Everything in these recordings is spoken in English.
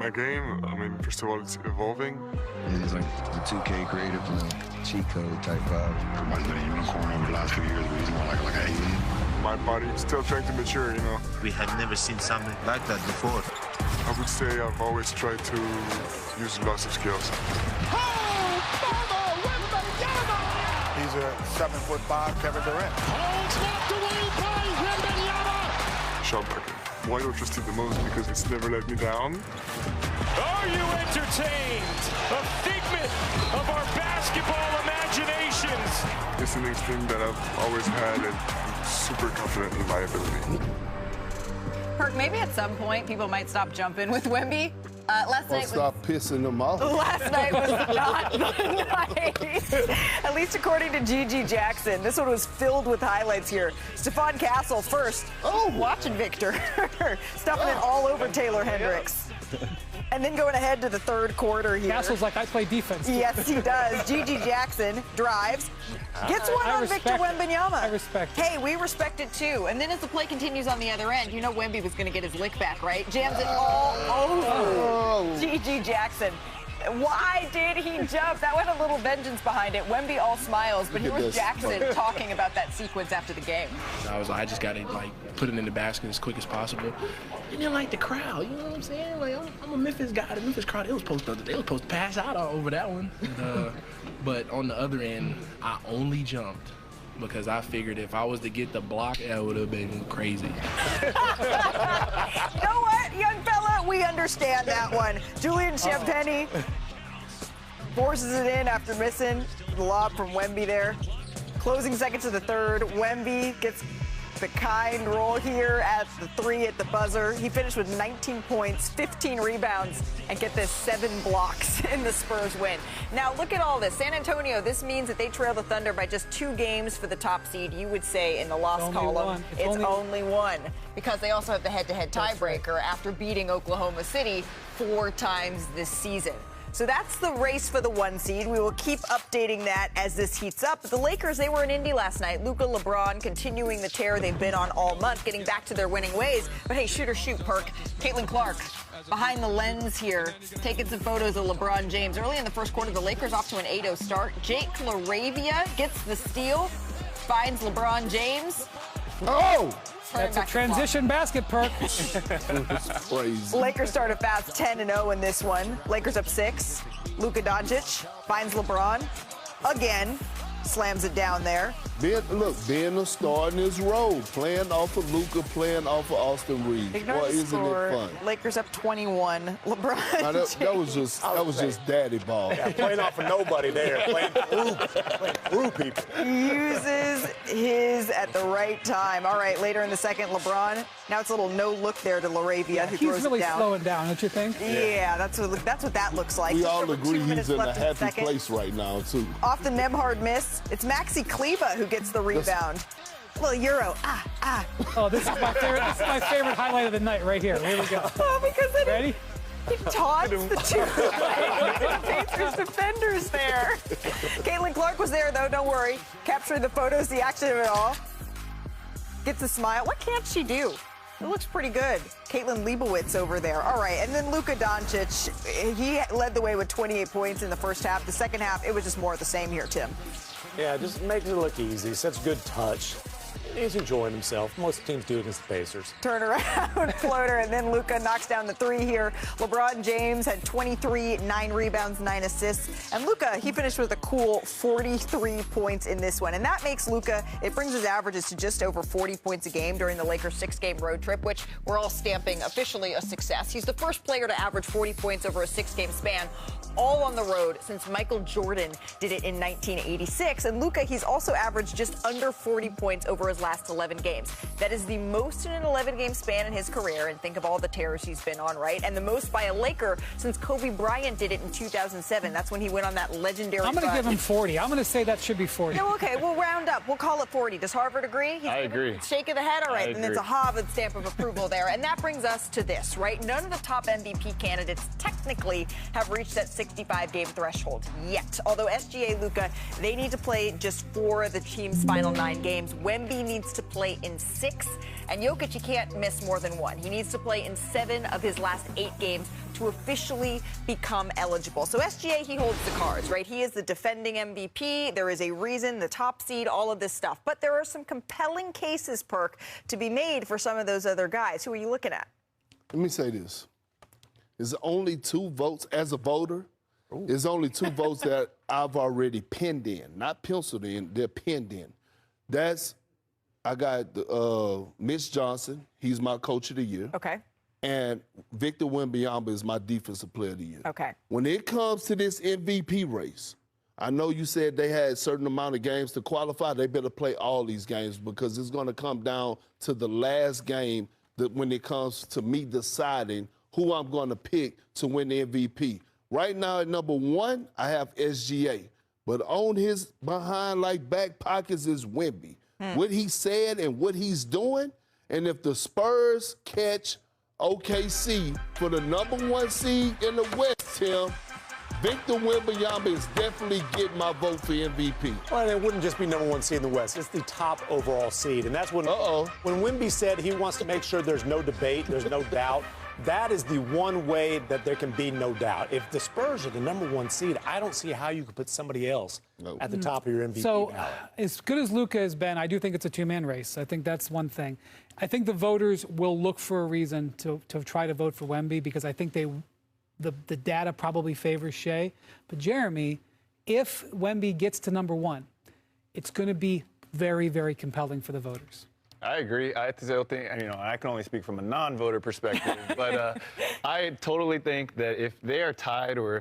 My game, I mean, first of all, it's evolving. It's like the 2K creative, cheat code type vibe. Everybody's been a unicorn over the last few years, but he's more like an alien. My body is still trying to mature, you know. We have never seen something like that before. I would say I've always tried to use lots of skills. He's a 7'5" Kevin Durant. Holds knocked away by Wemby. Shot bucket. Why do I trust it the most? Because it's never let me down. Are you entertained? A figment of our basketball imaginations. It's an instinct that I've always had, and I'm super confident in my ability. Perk, maybe at some point people might stop jumping with Wemby. Last night stop pissing them off. Last night was not the night. At least according to Gigi Jackson. This one was filled with highlights here. Stephon Castle first. Oh, watching Victor. Stuffing it all over Taylor Hendricks. And then going ahead to the third quarter here. Castle's like, I play defense. Yes, he does. Gigi Jackson drives. Gets one on Victor Wembanyama. I respect it. Hey, we respect it too. And then as the play continues on the other end, you know Wemby was going to get his lick back, right? Jams it all over Gigi Jackson. Why did he jump? That went a little vengeance behind it. Wemby all smiles, but here was Jackson talking about that sequence after the game. I just got to put it in the basket as quick as possible. And then the crowd, you know what I'm saying? I'm a Memphis guy. The Memphis crowd, they was supposed to pass out all over that one. But on the other end, I only jumped because I figured if I was to get the block, that would have been crazy. You know what, young fella? We understand that one. Julian Champagnie forces it in after missing the lob from Wemby there. Closing seconds of the third. Wemby gets the kind roll here at the three at the buzzer. He finished with 19 points, 15 rebounds, and get this 7 blocks in the Spurs win. Now look at all this. San Antonio, this means that they trail the Thunder by just 2 games for the top seed. You would say in the loss column, it's only one. Because they also have the head-to-head tiebreaker after beating Oklahoma City 4 times this season. So that's the race for the 1 seed. We will keep updating that as this heats up. But the Lakers, they were in Indy last night. Luka, LeBron continuing the tear they've been on all month, getting back to their winning ways. But hey, shoot or shoot, Perk. Caitlin Clark behind the lens here, taking some photos of LeBron James. Early in the first quarter, the Lakers off to an 8-0 start. Jake LaRavia gets the steal, finds LeBron James. Oh! That's a transition basket, Perk. Crazy. Lakers started fast, 10-0 in this one. Lakers up 6. Luka Doncic finds LeBron again, slams it down there. Ben is starting his role, playing off of Luka, playing off of Austin Reeves. Boy, isn't it fun? Lakers up 21. LeBron. Now, that was just daddy ball. Yeah, playing off of nobody there, playing through people. Uses his at the right time. All right, later in the second, LeBron. Now it's a little no look there to LaRavia, who throws He's really it down. slowing down, don't you think? Yeah, that's what that looks like. We Just all over agree 2 minutes he's in a left the happy second. place right now, too. Off the Nembhard miss, it's Maxi Kleba who gets the rebound. Little Euro. Oh, this is my favorite. This is my favorite highlight of the night right here. Here we go. Oh, because it Ready? He taunts the 2 Pacers defenders there. Caitlin Clark was there, though. Don't worry. Captured the photos, the action of it all. Gets a smile. What can't she do? It looks pretty good. Caitlin Leibowitz over there. All right, and then Luka Doncic, he led the way with 28 points in the first half. The second half, it was just more of the same here, Tim. Yeah, just makes it look easy. Such good touch. He's enjoying himself. Most teams do against the Pacers. Turn around floater, and then Luka knocks down the 3 here. LeBron James had 23, 9 rebounds, 9 assists. And Luka, he finished with a cool 43 points in this one. And that makes Luka, it brings his averages to just over 40 points a game during the Lakers' 6-game road trip, which we're all stamping officially a success. He's the first player to average 40 points over a 6-game span, all on the road, since Michael Jordan did it in 1986. And Luka, he's also averaged just under 40 points over his last 11 games. That is the most in an 11-game span in his career, and think of all the tears he's been on, right? And the most by a Laker since Kobe Bryant did it in 2007. That's when he went on that legendary I'm going to give him 40. I'm going to say that should be 40. No, okay, we'll round up. We'll call it 40. Does Harvard agree? I agree. Shake of the head? All right, and it's a Harvard stamp of approval there. And that brings us to this, right? None of the top MVP candidates technically have reached that 65-game threshold yet. Although SGA, Luka, they need to play just 4 of the team's final 9 games. Wemby needs to play in 6. And Jokic, he can't miss more than 1. He needs to play in 7 of his last 8 games to officially become eligible. So SGA, he holds the cards, right? He is the defending MVP. There is a reason, the top seed, all of this stuff. But there are some compelling cases, Perk, to be made for some of those other guys. Who are you looking at? Let me say this. There's only 2 votes as a voter. Ooh. There's only 2 votes that I've already pinned in, not penciled in, they're pinned in. I got Mitch Johnson. He's my coach of the year. Okay. And Victor Wembanyama is my defensive player of the year. Okay. When it comes to this MVP race, I know you said they had a certain amount of games to qualify. They better play all these games because it's going to come down to the last game when it comes to me deciding who I'm going to pick to win the MVP. Right now at number 1, I have SGA. But on his behind like back pockets is Wemby. What he said and what he's doing. And if the Spurs catch OKC for the number 1 seed in the West, Tim, Victor Wembanyama is definitely getting my vote for MVP. Well, it wouldn't just be number 1 seed in the West. It's the top overall seed. And that's when Wemby said he wants to make sure there's no debate, there's no doubt. That is the one way that there can be no doubt. If the Spurs are the number 1 seed, I don't see how you could put somebody else at the top of your MVP ballot. As good as Luka has been, I do think it's a 2-man race. I think that's one thing. I think the voters will look for a reason to try to vote for Wemby because I think the data probably favors Shai. But Jeremy, if Wemby gets to number 1, it's going to be very, very compelling for the voters. I agree. I still think, I can only speak from a non-voter perspective, but I totally think that if they are tied or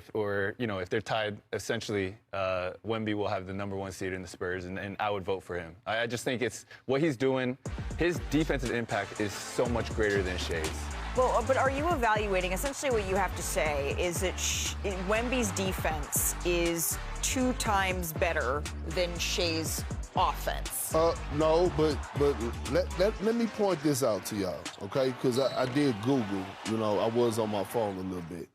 if they're tied, essentially, Wemby will have the number 1 seed in the Spurs, and I would vote for him. I just think it's what he's doing. His defensive impact is so much greater than Shai's. Well, but are you evaluating, essentially what you have to say is that Wemby's defense is 2 times better than Shai's offense? No, but let me point this out to y'all, okay? Because I did Google, I was on my phone a little bit.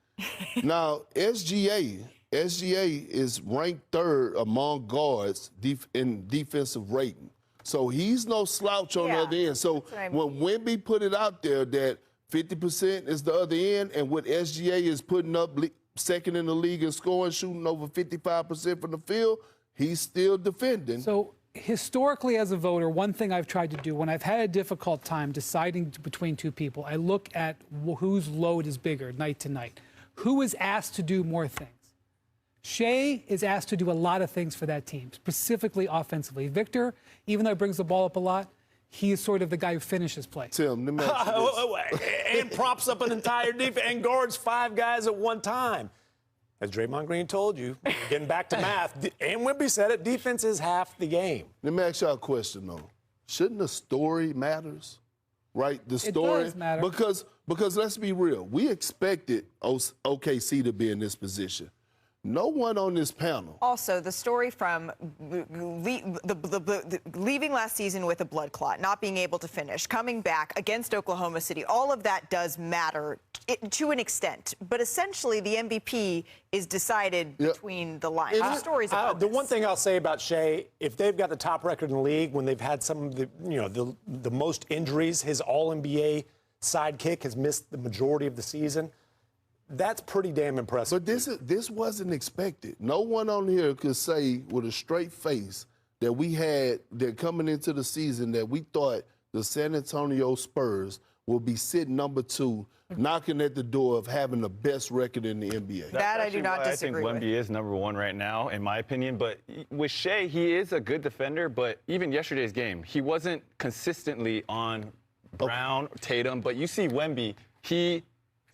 Now, SGA is ranked 3rd among guards in defensive rating. So he's no slouch on the other end. So when Wemby put it out there that 50% is the other end, and what SGA is putting up 2nd in the league in scoring, shooting over 55% from the field, he's still defending. So historically, as a voter, one thing I've tried to do when I've had a difficult time deciding between 2 people, I look at whose load is bigger night to night. Who is asked to do more things? Shai is asked to do a lot of things for that team, specifically offensively. Victor, even though he brings the ball up a lot, he is sort of the guy who finishes plays. Tim, let me ask you this. And props up an entire defense and guards 5 guys at one time. As Draymond Green told you, getting back to math, and Wemby said it, defense is half the game. Let me ask y'all a question, though. Shouldn't the story matters? Right? The story. It does matter. Because let's be real. We expected OKC to be in this position. No one on this panel. Also, the story from leaving last season with a blood clot, not being able to finish, coming back against Oklahoma City, all of that does matter to an extent. But essentially, the MVP is decided between the lines. The stories about the one thing I'll say about Shai, if they've got the top record in the league, when they've had some of the most injuries, his All-NBA sidekick has missed the majority of the season. That's pretty damn impressive. But this wasn't expected. No one on here could say with a straight face that that coming into the season that we thought the San Antonio Spurs will be sitting number 2, knocking at the door of having the best record in the NBA. That I do not disagree with. I think Wemby is number 1 right now, in my opinion. But with Shai, he is a good defender. But even yesterday's game, he wasn't consistently on Brown, Tatum. But you see Wemby, he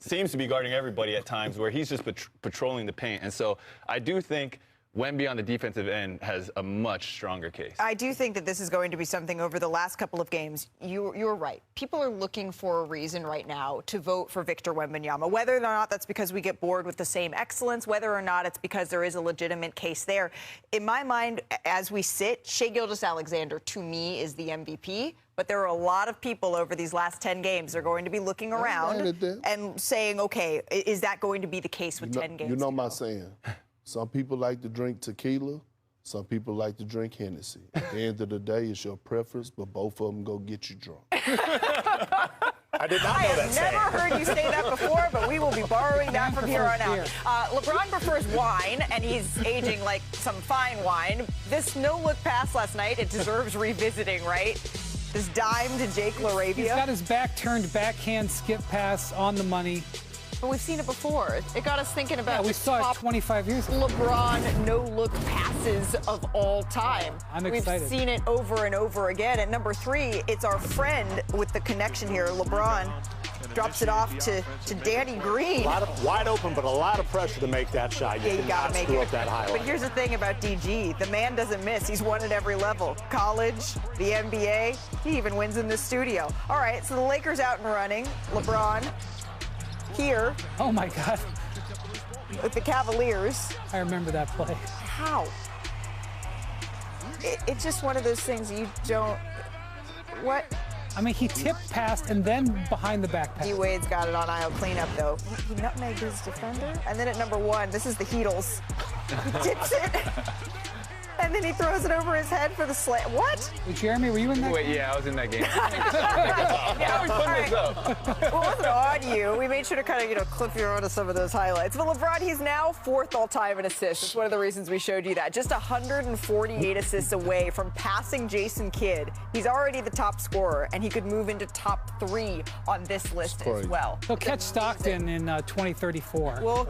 seems to be guarding everybody at times where he's just patrolling the paint. And so I do think Wemby on the defensive end has a much stronger case. I do think that this is going to be something over the last couple of games. You're right. People are looking for a reason right now to vote for Victor Wembanyama, whether or not that's because we get bored with the same excellence, whether or not it's because there is a legitimate case there. In my mind, as we sit, Shai Gilgeous-Alexander, to me, is the MVP. But there are a lot of people over these last 10 games that are going to be looking around and saying, okay, is that going to be the case with 10 games? You know my saying. Some people like to drink tequila. Some people like to drink Hennessy. At the end of the day, it's your preference, but both of them go get you drunk. I did not know that I have never heard you say that before, but we will be borrowing that from here on out. LeBron prefers wine, and he's aging like some fine wine. This no-look pass last night, it deserves revisiting, right? This dime to Jake LaRavia. He's got his back turned, backhand skip pass on the money. But we've seen it before. It got us thinking about we saw it 25 years ago. LeBron no-look passes of all time. I'm excited. We've seen it over and over again. At number 3, it's our friend with the connection here, LeBron. Drops it off to Danny Green. Wide open, but a lot of pressure to make that shot. Yeah, you gotta make it. That highlight. But here's the thing about DG. The man doesn't miss. He's won at every level. College, the NBA, he even wins in the studio. All right, so the Lakers out and running. LeBron here. Oh, my God. With the Cavaliers. I remember that play. How? It's just one of those things you don't... What? I mean, he tipped past and then behind the back pass. D-Wade's got it on aisle cleanup, though. He nutmegged his defender. And then at number 1, this is the Heatles. He tips it. And then he throws it over his head for the slam. What? Jeremy, were you in that? Wait, yeah, I was in that game. Yeah, How are we putting this up? Well, it wasn't on you. We made sure to kind of, clip you onto some of those highlights. But LeBron, he's now 4th all-time in assists. That's one of the reasons we showed you that. Just 148 assists away from passing Jason Kidd. He's already the top scorer, and he could move into top 3 on this list as well. He'll catch Stockton in 2034. Well,